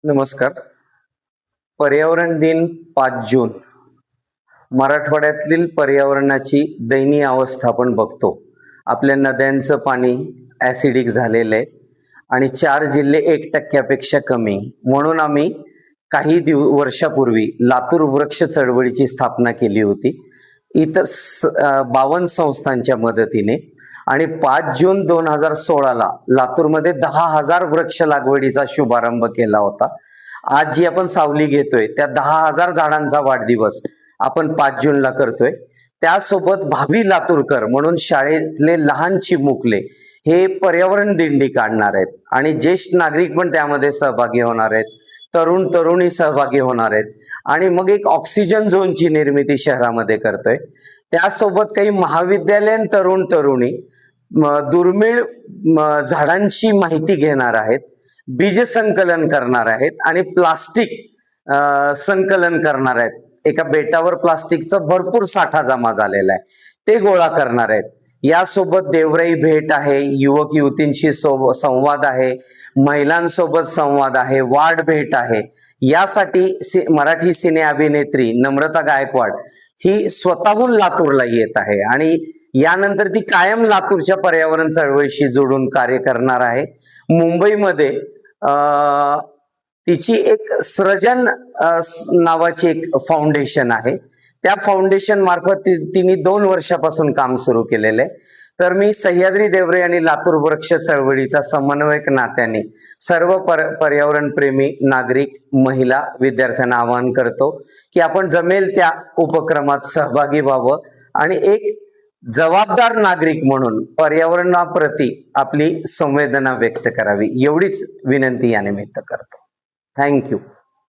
नमस्कार. पर्यावरण दिन 5 जून. मराठवाड्यातील पर्यावरणाची दयनीय अवस्था आपण बघतो. आपल्या नद्यांचं पाणी ॲसिडिक झालेलं आहे आणि 4 जिल्हे 1% कमी. म्हणून आम्ही काही वर्षापूर्वी लातूर वृक्ष चळवळीची स्थापना केली होती इतर 52 संस्थांच्या मदतीने आणि 5 जून 2016ला लातूरमध्ये 10,000 वृक्ष लागवडीचा शुभारंभ केला होता. आज जी आपण सावली घेतोय त्या 10,000 झाडांचा वाढदिवस आपण 5 जूनला करतोय. त्यासोबत भावी लातूरकर म्हणून शाळेतले लहान चिमुकले हे पर्यावरण दिंडी काढणार आहेत आणि ज्येष्ठ नागरिक पण त्यामध्ये सहभागी होणार आहेत, तरुण तरुणी सहभागी होणार आहेत आणि मग एक ऑक्सिजन झोनची निर्मिती शहरामध्ये करतोय. त्यासोबत काही महाविद्यालयीन तरुण तरुणी दुर्मिळ झाडांची माहिती घेणार आहेत, बीज संकलन करणार आहेत आणि प्लास्टिक संकलन करणार आहेत. एका बेटावर प्लास्टिकचा भरपूर साठा जमा झालेला आहे, ते गोळा करणार आहेत. यासोबत देवराई भेट आहे, युवक युवतींशी संवाद आहे, महिलांसोबत संवाद आहे, वाढ भेट आहे. यासाठी मराठी सिने अभिनेत्री नम्रता गायकवाड ही स्वतःहून लातूरला येत आहे आणि यानंतर ती कायम लातूरच्या पर्यावरण चळवळीशी जोडून कार्य करणार आहे. मुंबईमध्ये तिची एक सृजन नावाची एक फाउंडेशन आहे. त्या फाउंडेशन मार्फत तिने 2 वर्षापासून काम सुरू केलेलं आहे. तर मी सह्याद्री देवरे आणि लातूर वृक्ष चळवळीचा समन्वयक नात्याने सर्व पर्यावरण प्रेमी नागरिक, महिला, विद्यार्थ्यांना आवाहन करतो की आपण जमेल त्या उपक्रमात सहभागी व्हावं आणि एक जबाबदार नागरिक म्हणून पर्यावरणाप्रती आपली संवेदना व्यक्त करावी, एवढीच विनंती या निमित्त करतो. थँक्यू.